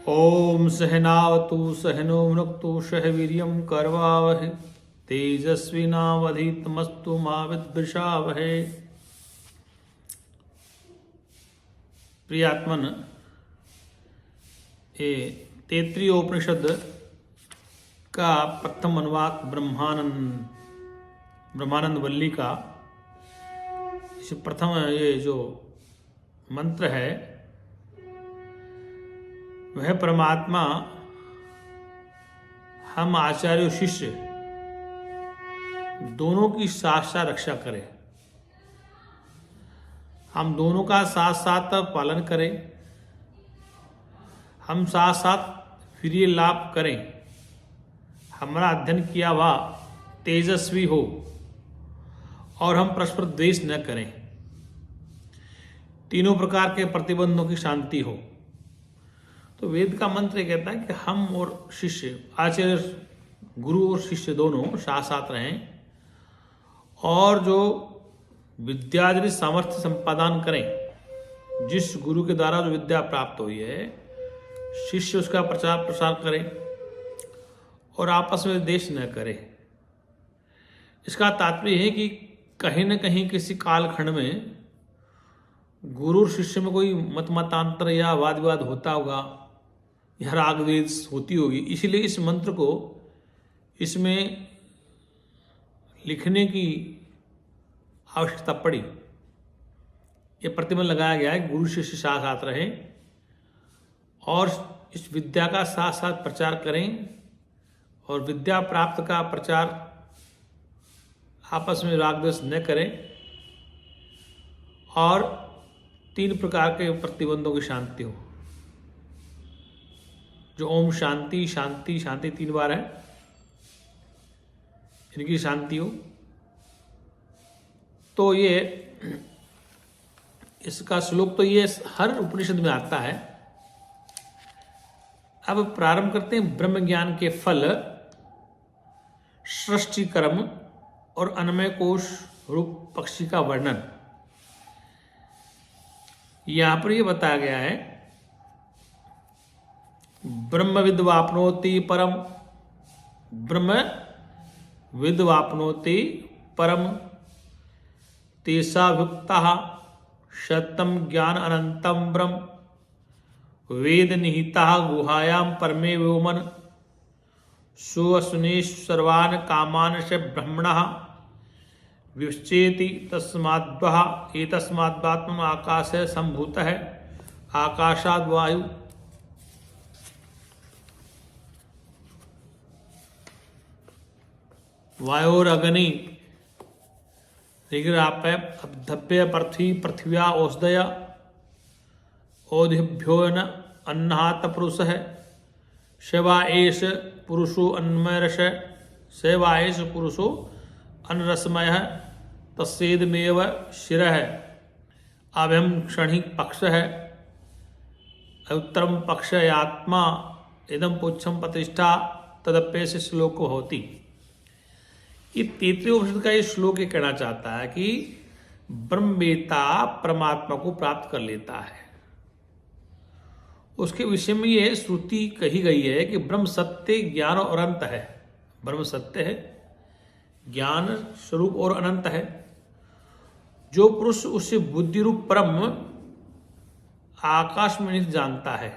ओम सहनावतु सहनो भुनक्तु सह वीर्यं करवावहै तेजस्विनावधीतमस्तु मा विद्विषावहै। प्रियात्मन, ये तैत्तिरीय उपनिषद का प्रथम अनुवाक ब्रह्मानंद वल्ली का इस प्रथम ये जो मंत्र है वह परमात्मा हम आचार्य और शिष्य दोनों की साथ साथ रक्षा करें, हम दोनों का साथ साथ पालन करें, हम साथ साथ फिर ये लाभ करें, हमारा अध्ययन किया हुआ तेजस्वी हो और हम परस्पर द्वेष न करें, तीनों प्रकार के प्रतिबंधों की शांति हो। तो वेद का मंत्र कहता है कि हम और शिष्य, आचार्य गुरु और शिष्य दोनों साथ साथ रहें और जो विद्यार्जनित सामर्थ्य संपादन करें। जिस गुरु के द्वारा जो विद्या प्राप्त हुई है, शिष्य उसका प्रचार प्रसार करें और आपस में द्वेष न करें। इसका तात्पर्य है कि कहीं न कहीं किसी कालखंड में गुरु और शिष्य में कोई मतांतर या वाद विवाद होता होगा या राग द्वेष होती होगी, इसलिए इस मंत्र को इसमें लिखने की आवश्यकता पड़ी। यह प्रतिबंध लगाया गया है गुरु शिष्य साथ साथ रहें और इस विद्या का साथ साथ प्रचार करें और विद्या प्राप्त का प्रचार आपस में राग द्वेष न करें और तीन प्रकार के प्रतिबंधों की शांति हो। जो ओम शांति शांति शांति 3 बार है, इनकी शांति हो। तो ये इसका श्लोक तो ये हर उपनिषद में आता है। अब प्रारंभ करते हैं ब्रह्म ज्ञान के फल, सृष्टि कर्म और अन्वय कोश रूप पक्षी का वर्णन। यहां पर यह बताया गया है, ब्रह्म विद्वाप्नोति परम, ब्रह्म विद्वाप्नोति परम तेसा भुक्ता शतम ज्ञान अनंतम ब्रह्म वेद निहिता गुहायाम परमे व्योमन सुअसुनेश सर्वान् कामान स ब्रह्मणः विश्चेति तस्माद्वः एतस्माद्वात्मन आकाशः संभूतः आकाशाद् वायु। वायोरग्नि ऋग्रापय अब्धभ्य पृथ्वी पृथिव्या औषधय ओधिभ्यो न अन्नात् पुरुषः सेवा एष पुरुषो अन्नमयरस सेवा एष पुरुषो अन्नरसमयः तस्येदमेव शिरः अभयं क्षणिक पक्षः उत्तरम पक्ष आत्मा इदम पुच्छम प्रतिष्ठा तदप्यस्य श्लोक होती। ये तैत्तिरीय उपनिषद का ये श्लोक ये कहना चाहता है कि ब्रह्मवेत्ता परमात्मा को प्राप्त कर लेता है। उसके विषय में ये श्रुति कही गई है कि ब्रह्म सत्य ज्ञान और अनंत है। ब्रह्म सत्य है, ज्ञान स्वरूप और अनंत है। जो पुरुष उससे बुद्धि रूप परम आकाश में नहीं जानता है,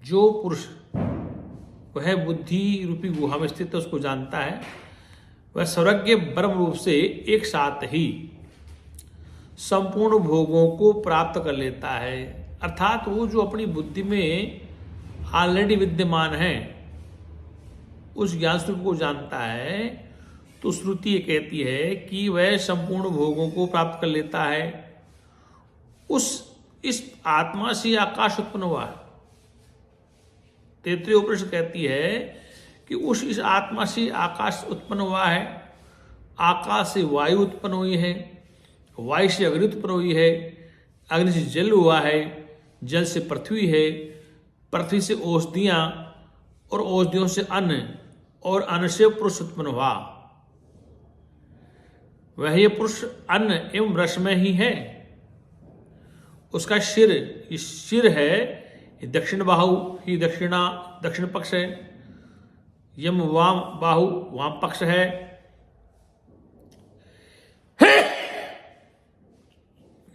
जो पुरुष वह बुद्धि रूपी गुहा में स्थित उसको जानता है, वह सर्वज्ञ ब्रह्म रूप से एक साथ ही संपूर्ण भोगों को प्राप्त कर लेता है। अर्थात वो जो अपनी बुद्धि में ऑलरेडी विद्यमान है उस ज्ञान स्वरूप को जानता है। तो श्रुति ये कहती है कि वह संपूर्ण भोगों को प्राप्त कर लेता है। इस आत्मा से आकाश उत्पन्न हुआ है। तैत्तिरीय उपनिषद कहती है कि इस आत्मा से आकाश उत्पन्न हुआ है, आकाश से वायु उत्पन्न हुई है, वायु से अग्नि उत्पन्न हुई है, अग्नि से जल हुआ है, जल से पृथ्वी है, पृथ्वी से औषधियां और औषधियों से अन्न और अन्न से पुरुष उत्पन्न हुआ। वह ये पुरुष अन्न एवं रस में ही है। उसका सिर, ये सिर है, ये दक्षिण बाहु ही दक्षिण पक्ष है, यम वाम बाहु वाम पक्ष है।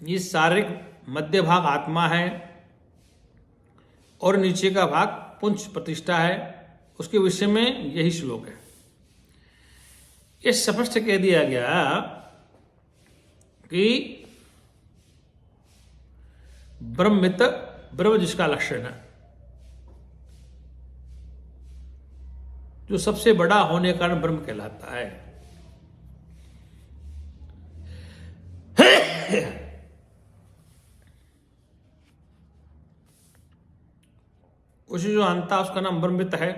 ये शारीरिक मध्य भाग आत्मा है और नीचे का भाग पुंछ प्रतिष्ठा है। उसके विषय में यही श्लोक है। ये स्पष्ट कह दिया गया कि ब्रह्मित ब्रह्म जिसका लक्षण है, जो सबसे बड़ा होने के कारण ब्रह्म कहलाता है। उसे जो अंता उसका नाम ब्रह्मित है।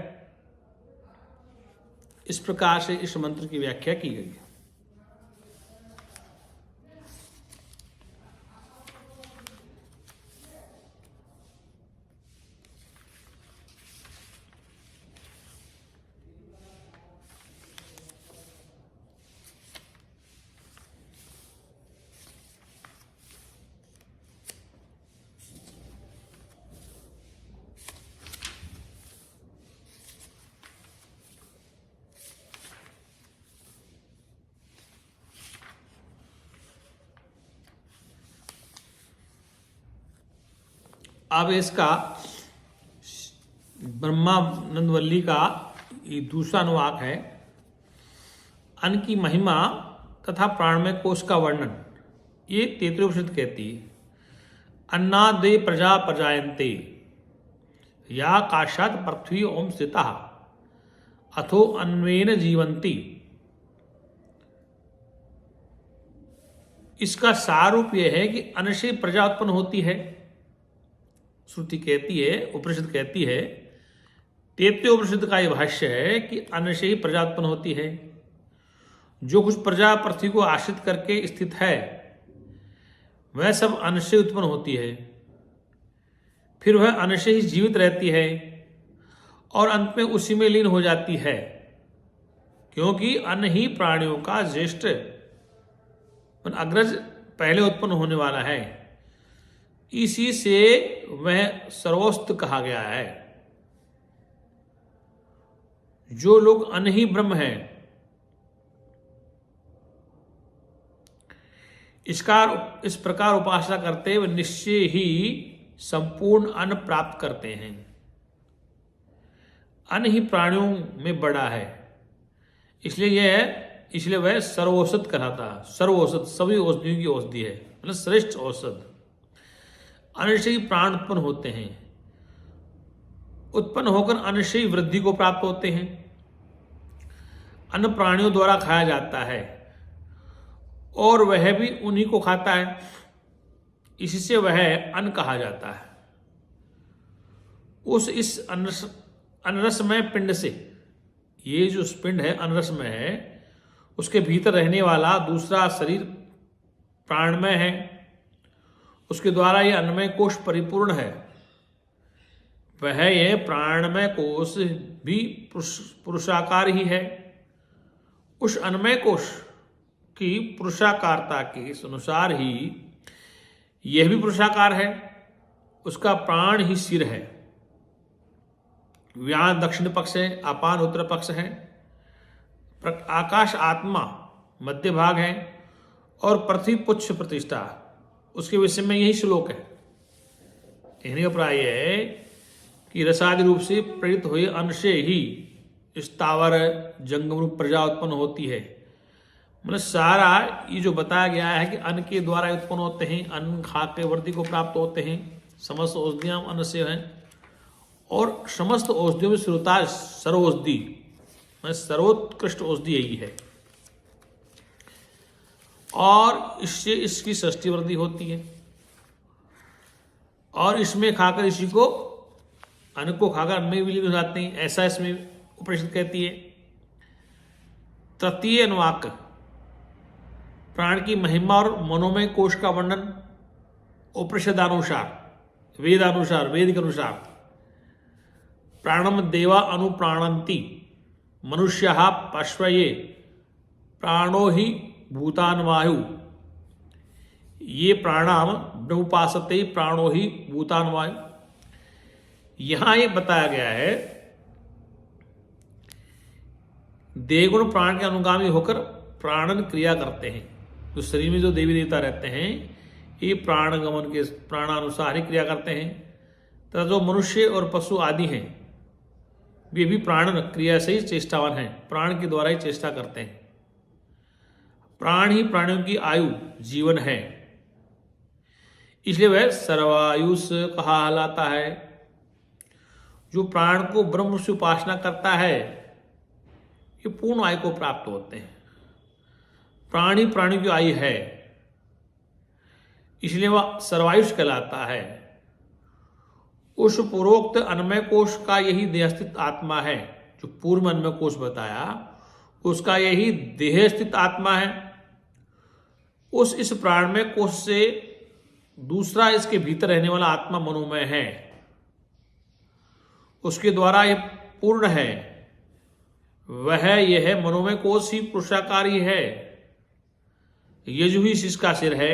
इस प्रकार से इस मंत्र की व्याख्या की गई है। अब इसका ब्रह्मानंदवल्ली का ये दूसरा अनुवाक है। अन्न की महिमा तथा प्राणमय कोश का वर्णन ये तैत्तिरीयोपनिषद कहती है। अन्नादे प्रजा प्रजायन्ते या काशात पृथ्वी ओम स्थिता अथो अन्वेन जीवंती। इसका सारूप यह है कि अन्न से प्रजा उत्पन्न होती है। श्रुति कहती है, उपनिषद कहती है, तैत्तिरीयोपनिषद का यह भाष्य है कि अन्न से ही प्रजा उत्पन्न होती है। जो कुछ प्रजा पृथ्वी को आश्रित करके स्थित है वह सब अन्न से उत्पन्न होती है। फिर वह अन्न से ही जीवित रहती है और अंत में उसी में लीन हो जाती है, क्योंकि अन्न ही प्राणियों का ज्येष्ठ अग्रज पहले उत्पन्न होने वाला है। इसी से वह सर्वोस्त कहा गया है। जो लोग अन्न ही ब्रह्म है इस प्रकार उपासना करते हुए निश्चय ही संपूर्ण अन्न प्राप्त करते हैं। अन्न ही प्राणियों में बड़ा है, इसलिए वह सर्वौषध कहलाता है। सर्वौषध सभी औषधियों की औषधि है, मतलब श्रेष्ठ औषध। अन्न से ही प्राण उत्पन्न होते हैं। उत्पन्न होकर अन्न से ही वृद्धि को प्राप्त होते हैं। अन्न प्राणियों द्वारा खाया जाता है और वह भी उन्हीं को खाता है, इससे वह अन्न कहा जाता है। इस अन्नरसमय पिंड से, ये जो पिंड है अन्नरसमय है, उसके भीतर रहने वाला दूसरा शरीर प्राणमय है। उसके द्वारा यह अन्नमय कोश परिपूर्ण है। वह यह प्राणमय कोश भी पुरुषाकार ही है। उस अन्नमय कोश की पुरुषाकारता के अनुसार ही यह भी पुरुषाकार है। उसका प्राण ही सिर है। व्यान दक्षिण पक्ष है, अपान उत्तर पक्ष है, आकाश आत्मा मध्य भाग है और पृथ्वी पुच्छ प्रतिष्ठा। उसके विषय में यही श्लोक है। कहने का प्राय है कि रसादि रूप से प्रेरित हुए अन्न से ही स्थावर जंगम रूप प्रजा उत्पन्न होती है। मतलब सारा ये जो बताया गया है कि अन्न के द्वारा उत्पन्न होते हैं, अन्न खा के वृद्धि को प्राप्त होते हैं। समस्त औषधियां अन्न से हैं और समस्त औषधियों में श्रोता सर्वौषधि, सर्वोत्कृष्ट औषधि यही है और इससे इसकी षष्ठी वृद्धि होती है। और इसमें खाकर इसी को, अन्न को खाकर अन्न में विलीन हो जाते हैं, ऐसा इसमें उपनिषद कहती है। तृतीय अनुवाक प्राण की महिमा और मनोमय कोश का वर्णन उपनिषदानुसार, वेदानुसार, वेद के अनुसार प्राणम देवा अनुप्राणंती मनुष्या पश्वये प्राणो ही भूतान वायु ये प्राणाम ब्रह्मोपासते प्राणो ही भूतान वायु। यहां ये बताया गया है देह गुण प्राण के अनुगामी होकर प्राणन क्रिया करते हैं। तो शरीर में जो देवी देवता रहते हैं ये प्राणगमन के प्राणानुसार ही क्रिया करते हैं। तथा जो मनुष्य और पशु आदि हैं वे भी प्राणन क्रिया से ही चेष्टावान हैं, प्राण के द्वारा ही चेष्टा करते हैं। प्राण ही प्राणियों की आयु जीवन है, इसलिए वह सर्वायुष कहलाता है। जो प्राण को ब्रह्म से उपासना करता है ये पूर्ण आयु को प्राप्त होते हैं। प्राण ही प्राणी की आयु है, इसलिए वह सर्वायुष कहलाता है। उस पूर्वोक्त अन्नमय कोश का यही देह स्थित आत्मा है। जो पूर्व अन्नमय कोश बताया उसका यही देह स्थित आत्मा है। उस इस प्राणमय कोश से दूसरा इसके भीतर रहने वाला आत्मा मनोमय है, उसके द्वारा यह पूर्ण है। वह यह मनोमय कोश ही पुरुषाकारी है। यजु ही शीश का सिर है,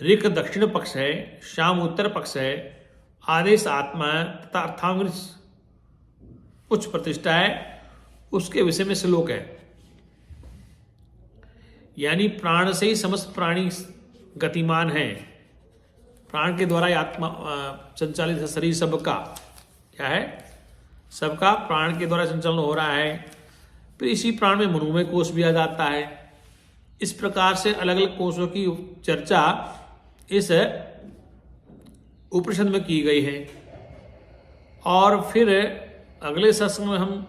ऋक दक्षिण पक्ष है, शाम उत्तर पक्ष है, आदेश आत्मा है तथा अर्थांग उच्च प्रतिष्ठा है। उसके विषय में श्लोक है। यानी प्राण से ही समस्त प्राणी गतिमान है। प्राण के द्वारा ही आत्मा संचालित है। शरीर सबका क्या है, सबका प्राण के द्वारा संचालन हो रहा है। फिर इसी प्राण में मनोमय कोश भी आ जाता है। इस प्रकार से अलग अलग कोशों की चर्चा इस उपनिषद में की गई है। और फिर अगले सत्संग में हम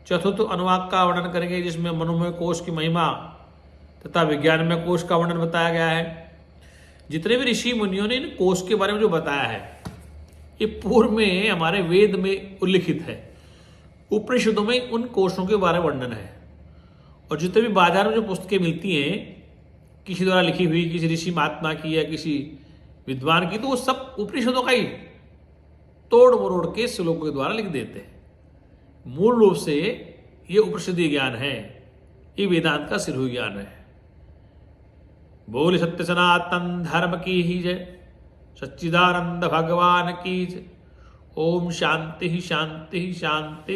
चतुर्थ अनुवाक का वर्णन करेंगे, जिसमें मनोमय कोश की महिमा तथा विज्ञानमय कोश का वर्णन बताया गया है। जितने भी ऋषि मुनियों ने इन कोश के बारे में जो बताया है ये पूर्व में हमारे वेद में उल्लिखित है। उपनिषदों में उन कोशों के बारे में वर्णन है। और जितने भी बाजार में जो पुस्तकें मिलती हैं किसी द्वारा लिखी हुई, किसी ऋषि महात्मा की या किसी विद्वान की, तो वो सब उपनिषदों का ही तोड़ मरोड़ के श्लोकों के द्वारा लिख देते हैं। मूल रूप से ये उपनिषदीय ज्ञान है, ये वेदांत का सिरहुई ज्ञान है। बोल सत्य सनातन धर्म की ही जय, सच्चिदानंद भगवान की जय। ओम शांति शांति शांति।